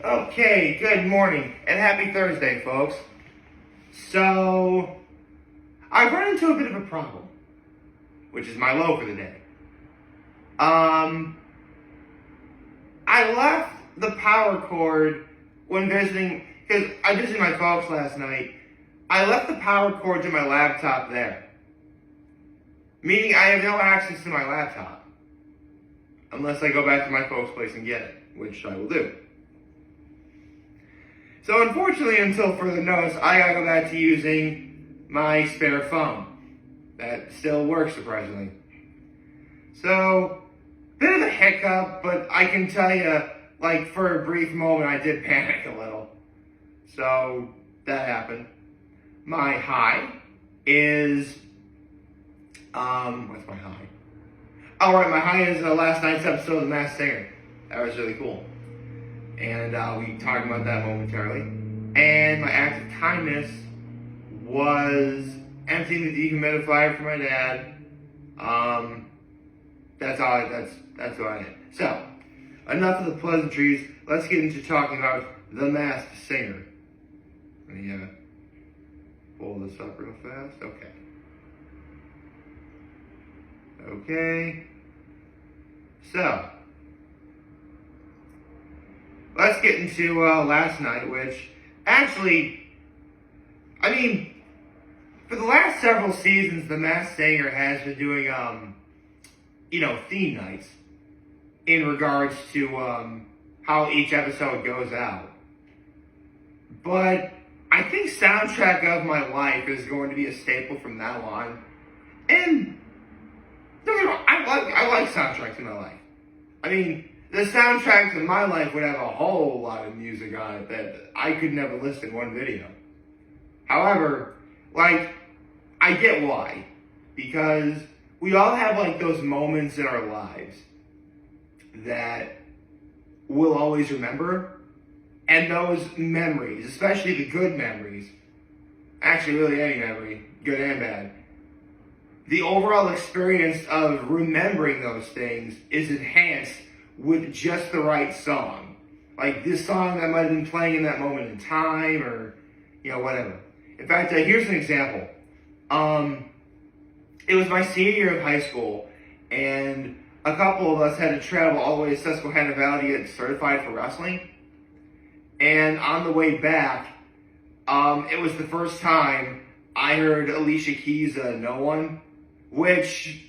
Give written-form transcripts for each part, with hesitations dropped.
Okay, good morning and happy Thursday, folks. So, I've run into a bit of a problem, which is my low for the day. I left the power cord when visiting, because I visited my folks last night. I left the power cord to my laptop there, meaning I have no access to my laptop unless I go back to my folks' place and get it, which I will do. So unfortunately, until further notice, I gotta go back to using my spare phone. That still works, surprisingly. So, bit of a hiccup, but I can tell you, like, for a brief moment, I did panic a little. So, that happened. My high is, what's my high? Oh, right, my high is last night's episode of The Masked Singer. That was really cool. And we talked about that momentarily. And my act of kindness was emptying the dehumidifier for my dad. That's what I did. So, enough of the pleasantries. Let's get into talking about The Masked Singer. Let me pull this up real fast. Okay. So, let's get into last night, which actually, I mean, for the last several seasons, The Masked Singer has been doing, theme nights in regards to how each episode goes out. But I think Soundtrack of My Life is going to be a staple from now on. And don't get me wrong, I like soundtracks in my life. I mean, the soundtracks in my life would have a whole lot of music on it that I could never list in one video. However, I get why. Because we all have, those moments in our lives that we'll always remember. And those memories, especially the good memories, actually really any memory, good and bad, the overall experience of remembering those things is enhanced with just the right song. Like this song that might have been playing in that moment in time or, whatever. In fact, here's an example. It was my senior year of high school, and a couple of us had to travel all the way to Susquehanna Valley to get certified for wrestling. And on the way back, it was the first time I heard Alicia Keys' No One, which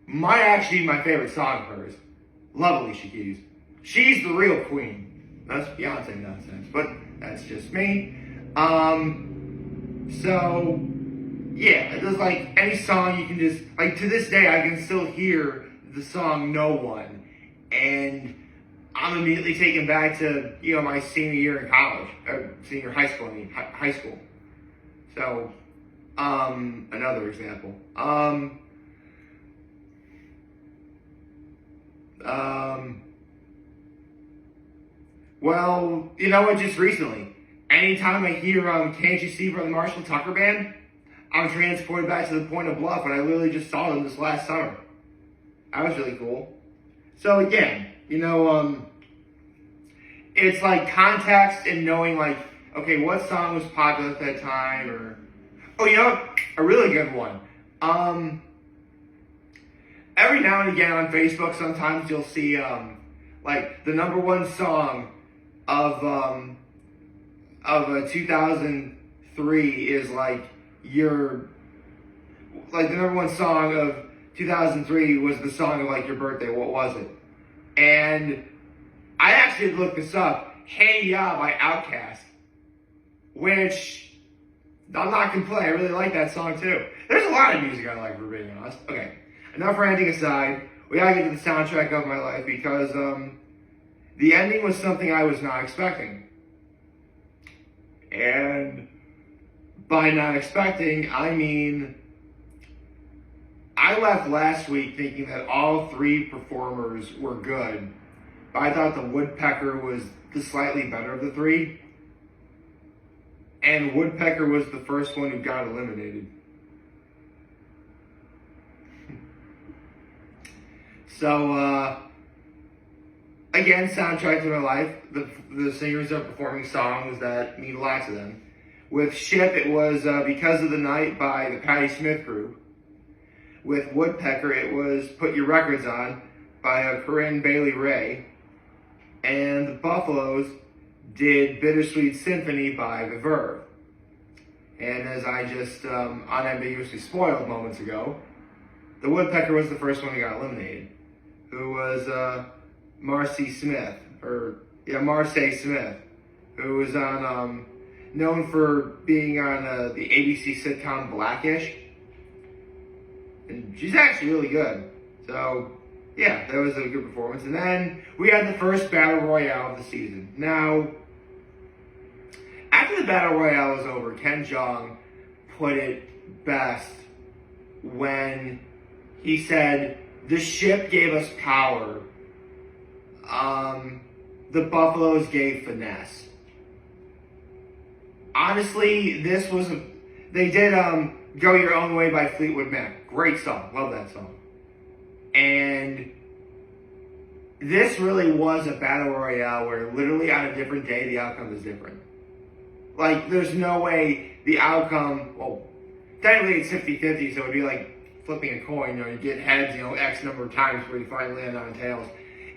might actually be my favorite song of hers. Love Alicia Keys. She's the real queen. That's Beyonce nonsense, but that's just me. So, yeah, it's like any song you can just, to this day, I can still hear the song No One, and I'm immediately taken back to, my senior year in college, or high school. So, another example. Well, just recently, anytime I hear, Can't You See Brother Marshall Tucker Band, I'm transported back to the Point of Bluff, and I literally just saw them this last summer. That was really cool. So again, it's like context and knowing okay, what song was popular at that time, or, a really good one. Every now and again on Facebook, sometimes you'll see, the number one song of 2003 is the number one song of 2003 was the song of your birthday. What was it? And I actually looked this up. Hey Ya by Outkast, which I'm not gonna play. I really like that song too. There's a lot of music I like, for being honest. Okay, enough ranting aside. We gotta get to the soundtrack of my life because the ending was something I was not expecting. And by not expecting, I mean I left last week thinking that all three performers were good, but I thought the Woodpecker was the slightly better of the three. And Woodpecker was the first one who got eliminated. So, again, soundtrack to my life. The singers are performing songs that mean a lot to them. With Ship, it was Because of the Night by the Patti Smith Group. With Woodpecker, it was Put Your Records On by Corinne Bailey Rae. And the Buffaloes did Bittersweet Symphony by The Verve. And as I just unambiguously spoiled moments ago, the Woodpecker was the first one that got eliminated, who was Marcy Smith, Marcy Smith, who was on, known for being on the ABC sitcom Blackish. And she's actually really good. So, yeah, that was a good performance. And then we had the first Battle Royale of the season. Now, after the Battle Royale was over, Ken Jeong put it best when he said, "The ship gave us power. The Buffaloes gave finesse." Honestly, they did Go Your Own Way by Fleetwood Mac. Great song. Love that song. And this really was a battle royale where literally on a different day, the outcome is different. Like, there's no way the outcome, well, technically it's 50-50, so it'd be like flipping a coin, you get heads, X number of times before you finally land on tails.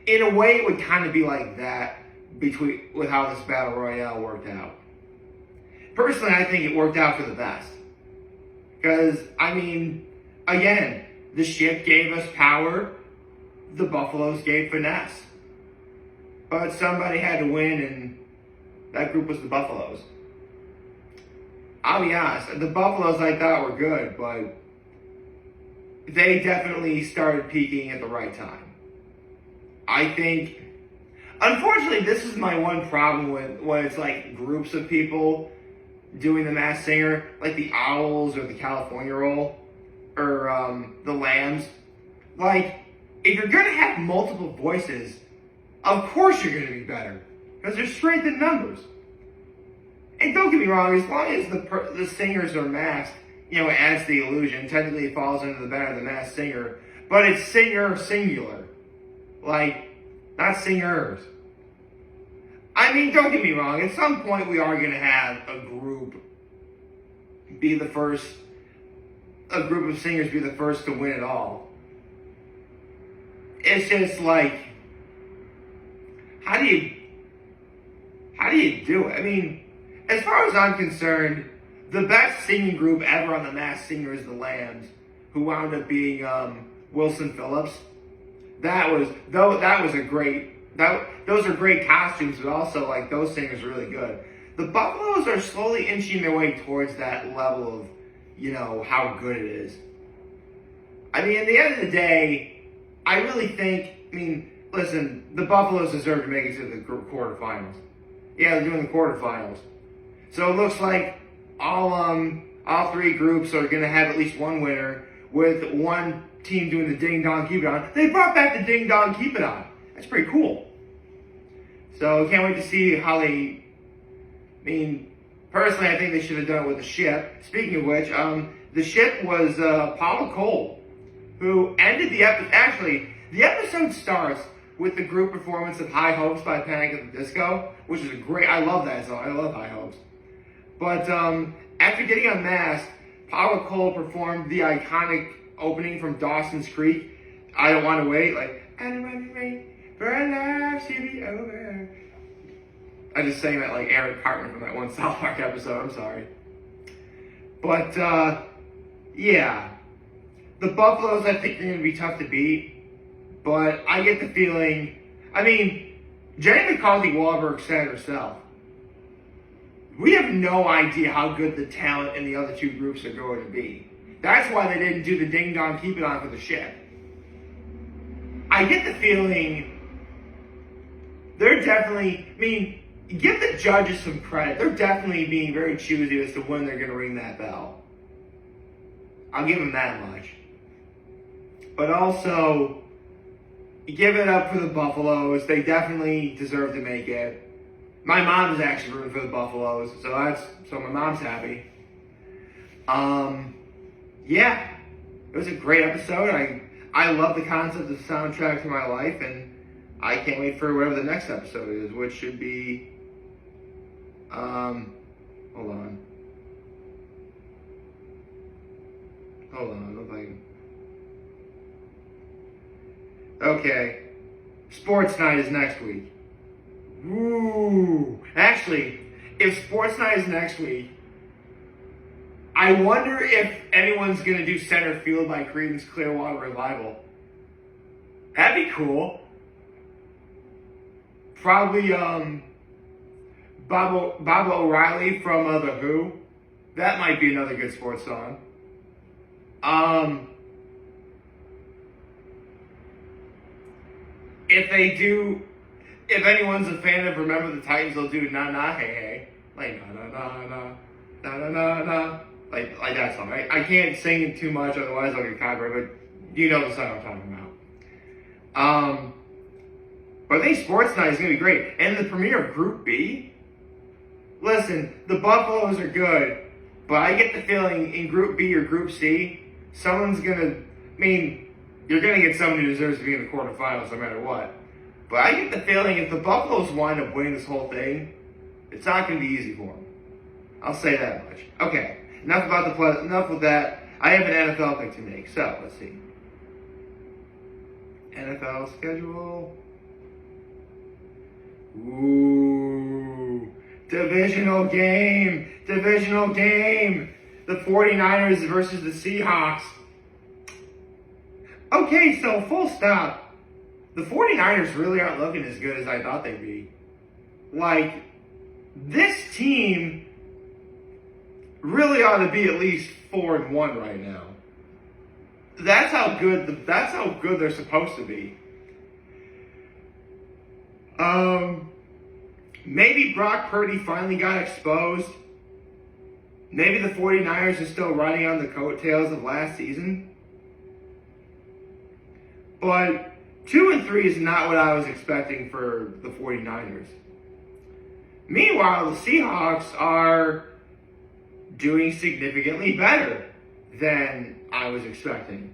In a way, it would kind of be like that with how this battle royale worked out. Personally, I think it worked out for the best. Because, again, the ship gave us power, the Buffaloes gave finesse. But somebody had to win, and that group was the Buffaloes. I'll be honest, the Buffaloes I thought were good, but they definitely started peaking at the right time. I think, unfortunately, this is my one problem with when it's like groups of people doing the Masked Singer, like the Owls or the California Roll, or the Lambs. Like, if you're going to have multiple voices, of course you're going to be better, because there's strength in numbers. And don't get me wrong, as long as the singers are masked, it adds to the illusion. Technically, it falls into the banner of the Masked Singer, but it's singer singular. Like, not singers. Don't get me wrong, at some point we are going to have a group of singers be the first to win it all. It's just like, how do you do it? As far as I'm concerned, the best singing group ever on The Masked Singer is the Lambs, who wound up being Wilson Phillips. Those are great costumes, but also like those singers are really good. The Buffaloes are slowly inching their way towards that level of, how good it is. At the end of the day, I really think, listen, the Buffaloes deserve to make it to the quarterfinals. Yeah, they're doing the quarterfinals. So it looks like all three groups are going to have at least one winner, with one team doing the Ding Dong Keep It On. They brought back the Ding Dong Keep It On. That's pretty cool. So can't wait to see how they, personally I think they should have done it with the ship. Speaking of which, the ship was Paula Cole, who ended the episode. Actually, the episode starts with the group performance of High Hopes by Panic at the Disco, which is I love that song. I love High Hopes. But after getting unmasked, Paula Cole performed the iconic opening from Dawson's Creek, I Don't Want to Wait, like, I don't want to wait for our lives to be over. I just sang that like Eric Cartman from that one South Park episode, I'm sorry. But, yeah. The Buffaloes, I think, are going to be tough to beat. But I get the feeling, Jenny McCarthy-Wahlberg said herself, we have no idea how good the talent in the other two groups are going to be. That's why they didn't do the Ding Dong Keep It On for the ship. I get the feeling they're definitely, give the judges some credit. They're definitely being very choosy as to when they're going to ring that bell. I'll give them that much. But also, give it up for the Buffaloes. They definitely deserve to make it. My mom is actually rooting for the Buffaloes, so my mom's happy. Yeah, it was a great episode. I love the concept of soundtrack to my life, and I can't wait for whatever the next episode is, which should be, hold on. Okay. Sports night is next week. Ooh. Actually, if sports night is next week, I wonder if anyone's going to do Center Field by Creedence Clearwater Revival. That'd be cool. Probably Bob O'Reilly from The Who. That might be another good sports song. If anyone's a fan of Remember the Titans, they'll do Na Na Hey Hey. Like na na na na na na na na. Like that song. I can't sing it too much, otherwise I'll get copyrighted, but you know the song I'm talking about. But I think sports night is going to be great. And the premiere of Group B, listen, the Buffaloes are good, but I get the feeling in Group B or Group C, someone's going to, you're going to get someone who deserves to be in the quarterfinals no matter what. But I get the feeling if the Buffaloes wind up winning this whole thing, it's not going to be easy for them. I'll say that much. Okay, enough with that. I have an NFL pick to make, so let's see. NFL schedule. Ooh. Divisional game. The 49ers versus the Seahawks. Okay, so full stop. The 49ers really aren't looking as good as I thought they'd be. Like, this team really ought to be at least 4-1 right now. That's how good they're supposed to be. Maybe Brock Purdy finally got exposed. Maybe the 49ers are still riding on the coattails of last season. But 2-3 is not what I was expecting for the 49ers. Meanwhile, the Seahawks are doing significantly better than I was expecting.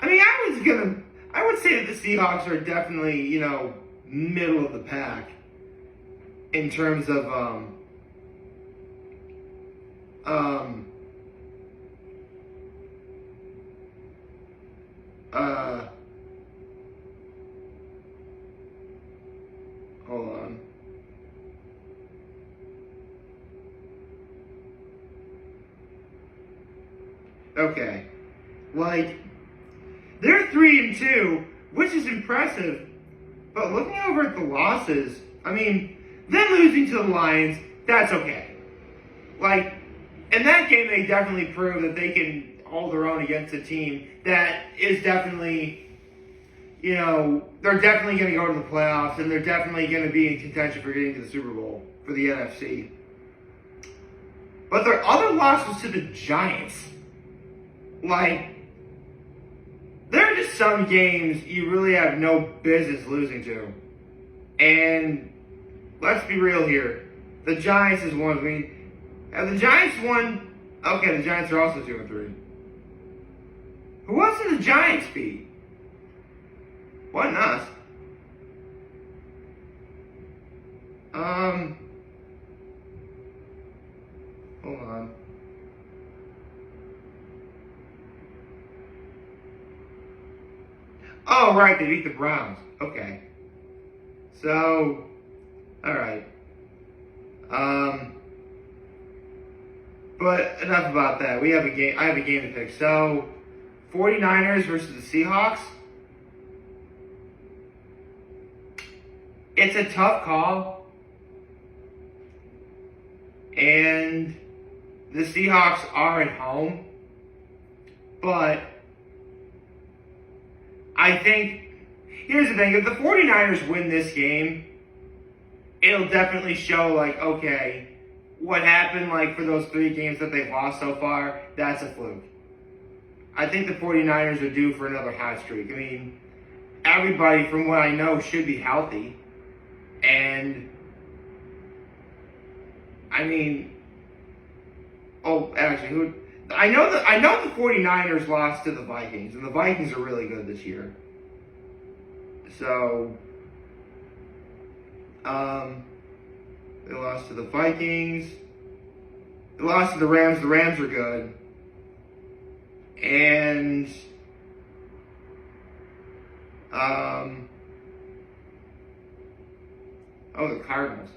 I would say that the Seahawks are definitely, middle of the pack in terms of hold on. Okay. They're 3-2, which is impressive. But looking over at the losses, them losing to the Lions, that's okay. In that game, they definitely proved that they can hold their own against a team that is definitely, they're definitely going to go to the playoffs, and they're definitely going to be in contention for getting to the Super Bowl for the NFC. But their other loss was to the Giants. There are just some games you really have no business losing to. And let's be real here. The Giants is one. Have the Giants won? Okay, the Giants are also 2-3. Who else did the Giants beat? Wasn't us. Hold on. Oh, right, they beat the Browns. Okay. So, alright. But enough about that. I have a game to pick. So, 49ers versus the Seahawks. It's a tough call. And the Seahawks are at home. But I think, here's the thing, if the 49ers win this game, it'll definitely show, okay, what happened, for those 3 games that they've lost so far, that's a fluke. I think the 49ers are due for another hot streak. Everybody, from what I know, should be healthy. And, I know the 49ers lost to the Vikings, and the Vikings are really good this year. So, They lost to the Vikings. They lost to the Rams. The Rams are good. And the Cardinals.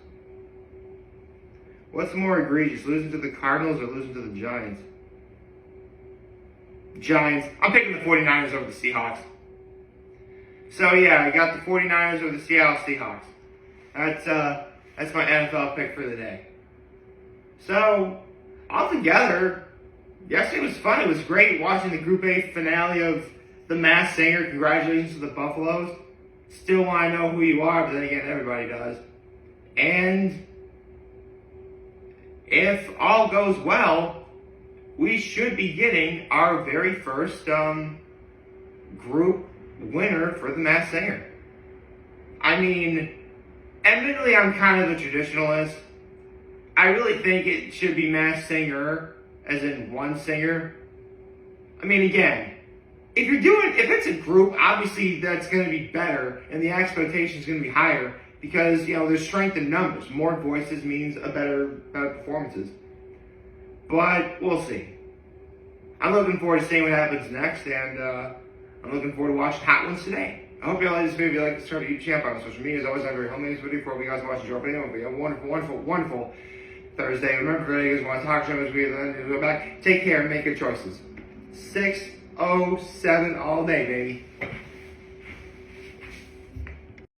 What's more egregious, losing to the Cardinals or losing to the Giants? Giants. I'm picking the 49ers over the Seahawks. So yeah, I got the 49ers over the Seattle Seahawks. That's my NFL pick for the day. So, altogether, yesterday was fun. It was great watching the Group A finale of The Masked Singer. Congratulations to the Buffaloes. Still want to know who you are, but then again, everybody does. And if all goes well, we should be getting our very first group winner for The Masked Singer. I mean, admittedly, I'm kind of the traditionalist. I really think it should be Masked Singer, as in one singer. I mean, again, if it's a group, obviously that's going to be better, and the expectation is going to be higher because, there's strength in numbers. More voices means better performances. But we'll see. I'm looking forward to seeing what happens next, and I'm looking forward to watching Hot Ones today. I hope you all like this video. If you like to start a YouTube channel on social media, as always, I'm very humble in this video for you guys watching your video. Hope you have a wonderful, wonderful, wonderful Thursday. Remember, for you guys want to talk to me, this video, then go back. Take care and make good choices. 607 all day, baby.